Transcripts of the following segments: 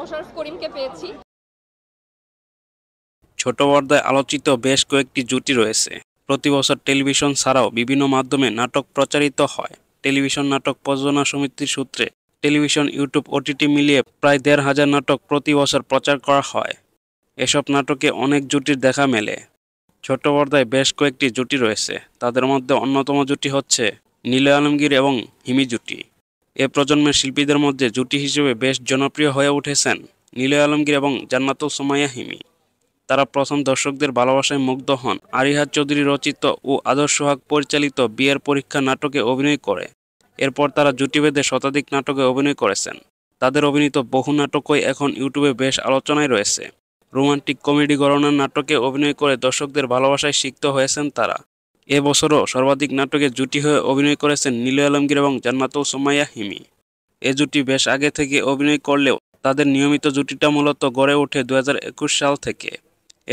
মোশাররফ করিমকে পেয়েছি। ছোট পর্দায় আলোচিত বেশ কয়েকটি জুটি রয়েছে। প্রতি বছর টেলিভিশন ছাড়াও বিভিন্ন মাধ্যমে নাটক প্রচারিত হয়। টেলিভিশন নাটক প্রযোজনা সমিতির সূত্রে টেলিভিশন, ইউটিউব, ওটিটি মিলিয়ে প্রায় ১,৫০০ নাটক প্রতি বছর প্রচার করা হয়। এসব নাটকে অনেক জুটির দেখা মেলে। ছোট পর্দায় বেশ কয়েকটি জুটি রয়েছে। তাদের মধ্যে অন্যতম জুটি হচ্ছে নিলয় আলমগীর এবং হিমি জুটি। এ প্রজন্মের শিল্পীদের মধ্যে জুটি হিসেবে বেশ জনপ্রিয় হয়ে উঠেছেন নিলয় আলমগীর এবং জান্নাতুল সুমাইয়া হিমি। তারা প্রথম দর্শকদের ভালোবাসায় মুগ্ধ হন আরিহাত চৌধুরী রচিত ও আদর্শ সোহাগ পরিচালিত বিয়ের পরীক্ষা নাটকে অভিনয় করে। এরপর তারা জুটি বেঁধে শতাধিক নাটকে অভিনয় করেছেন। তাদের অভিনীত বহু নাটকই এখন ইউটিউবে বেশ আলোচনায় রয়েছে। রোমান্টিক কমেডি ঘরানার নাটকে অভিনয় করে দর্শকদের ভালোবাসায় সিক্ত হয়েছেন তারা। এ বছরও সর্বাধিক নাটকে জুটি হয়ে অভিনয় করেছেন নিলয় আলমগীর এবং জান্নাতুল সুমাইয়া হিমি। এ জুটি বেশ আগে থেকে অভিনয় করলেও তাদের নিয়মিত জুটিটা মূলত গড়ে ওঠে ২০২১ সাল থেকে।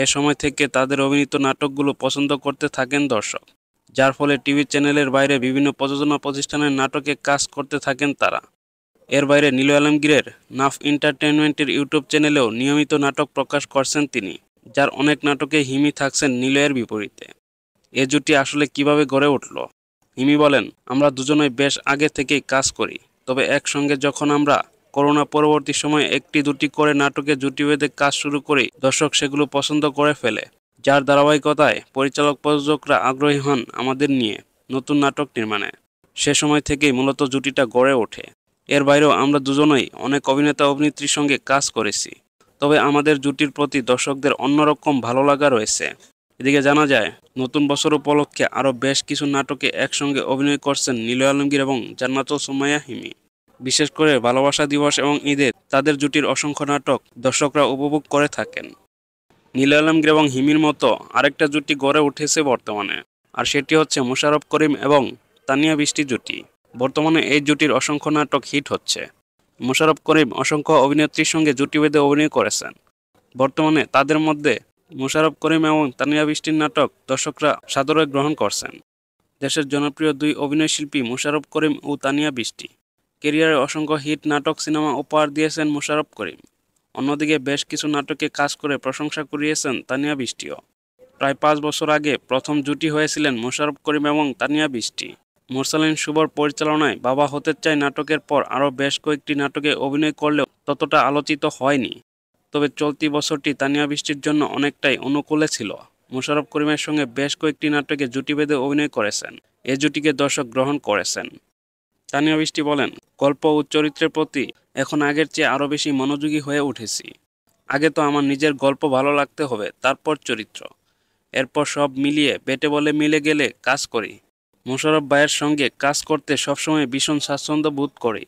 এ সময় থেকে তাদের অভিনীত নাটকগুলো পছন্দ করতে থাকেন দর্শক, যার ফলে টিভি চ্যানেলের বাইরে বিভিন্ন প্রযোজনা প্রতিষ্ঠানের নাটকে কাজ করতে থাকেন তারা। এর বাইরে নিলয় আলমগীরের নাফ এন্টারটেইনমেন্টের ইউটিউব চ্যানেলেও নিয়মিত নাটক প্রকাশ করছেন তিনি, যার অনেক নাটকে হিমি থাকছেন নিলয়ের বিপরীতে। এ জুটি আসলে কিভাবে গড়ে উঠল? হিমি বলেন, আমরা দুজনেই বেশ আগে থেকেই কাজ করি, তবে একসঙ্গে যখন আমরা করোনা পরবর্তী সময়ে একটি দুটি করে নাটকে জুটি বেঁধে কাজ শুরু করি, দর্শক সেগুলো পছন্দ করে ফেলে, যার ধারাবাহিকতায় পরিচালক প্রযোজকরা আগ্রহী হন আমাদের নিয়ে নতুন নাটক নির্মাণে। সে সময় থেকেই মূলত জুটিটা গড়ে ওঠে। এর বাইরেও আমরা দুজনেই অনেক অভিনেতা অভিনেত্রীর সঙ্গে কাজ করেছি, তবে আমাদের জুটির প্রতি দর্শকদের অন্যরকম ভালো লাগা রয়েছে। এদিকে জানা যায়, নতুন বছর উপলক্ষে আরও বেশ কিছু নাটকে একসঙ্গে অভিনয় করছেন নিলয় আলমগীর এবং জান্নাতুল সুমাইয়া হিমি। বিশেষ করে ভালোবাসা দিবস এবং ঈদে তাদের জুটির অসংখ্য নাটক দর্শকরা উপভোগ করে থাকেন। নিলয় আলমগীর এবং হিমির মতো আরেকটা জুটি গড়ে উঠেছে বর্তমানে, আর সেটি হচ্ছে মোশাররফ করিম এবং তানিয়া বৃষ্টি জুটি। বর্তমানে এই জুটির অসংখ্য নাটক হিট হচ্ছে। মোশাররফ করিম অসংখ্য অভিনেত্রীর সঙ্গে জুটি বেঁধে অভিনয় করেছেন। বর্তমানে তাদের মধ্যে মোশাররফ করিম এবং তানিয়া বৃষ্টির নাটক দর্শকরা সাদরে গ্রহণ করছেন। দেশের জনপ্রিয় দুই অভিনয়শিল্পী মোশাররফ করিম ও তানিয়া বৃষ্টি। ক্যারিয়ারে অসংখ্য হিট নাটক, সিনেমা উপহার দিয়েছেন মোশাররফ করিম। অন্যদিকে বেশ কিছু নাটকে কাজ করে প্রশংসা কুড়িয়েছেন তানিয়া বৃষ্টিও। প্রায় ৫ বছর আগে প্রথম জুটি হয়েছিলেন মোশাররফ করিম এবং তানিয়া বৃষ্টি। মোরসালিন শুভর পরিচালনায় বাবা হতে চাই নাটকের পর আরও বেশ কয়েকটি নাটকে অভিনয় করলেও ততটা আলোচিত হয়নি। তবে চলতি বছরটি তানিয়া বৃষ্টির জন্য অনেকটাই অনুকূলে ছিল। মোশাররফ করিমের সঙ্গে বেশ কয়েকটি নাটকে জুটি বেঁধে অভিনয় করেছেন। এ জুটিকে দর্শক গ্রহণ করেছেন। তানিয়া বৃষ্টি বলেন, গল্প ও চরিত্রের প্রতি এখন আগের চেয়ে আরও বেশি মনোযোগী হয়ে উঠেছি। আগে তো আমার নিজের গল্প ভালো লাগতে হবে, তারপর চরিত্র, এরপর সব মিলিয়ে বেটে বলে মিলে গেলে কাজ করি। মোশাররফ ভাইয়ের সঙ্গে কাজ করতে সবসময় ভীষণ স্বাচ্ছন্দ্য বোধ করি।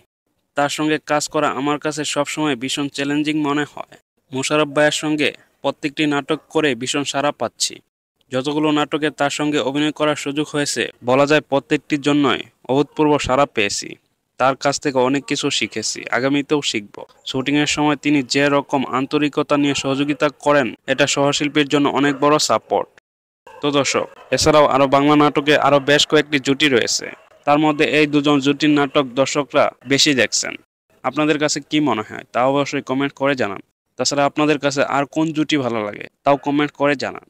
তার সঙ্গে কাজ করা আমার কাছে সবসময় ভীষণ চ্যালেঞ্জিং মনে হয়। মোশাররফ ভাইয়ের সঙ্গে প্রত্যেকটি নাটক করে ভীষণ সাড়া পাচ্ছি। যতগুলো নাটকে তার সঙ্গে অভিনয় করার সুযোগ হয়েছে, বলা যায় প্রত্যেকটির জন্যই অভূতপূর্ব সাড়া পেয়েছি। তার কাছ থেকে অনেক কিছু শিখেছি, আগামীতেও শিখব। শুটিংয়ের সময় তিনি যে রকম আন্তরিকতা নিয়ে সহযোগিতা করেন, এটা সহশিল্পীর জন্য অনেক বড় সাপোর্ট। তো দর্শক, এছাড়াও আরও বাংলা নাটকে আরও বেশ কয়েকটি জুটি রয়েছে। তার মধ্যে এই দুজন জুটির নাটক দর্শকরা বেশি দেখছেন। আপনাদের কাছে কি মনে হয় তা অবশ্যই কমেন্ট করে জানান। তাছাড়া আপনাদের কাছে আর কোন জুটি ভালো লাগে তাও কমেন্ট করে জানান।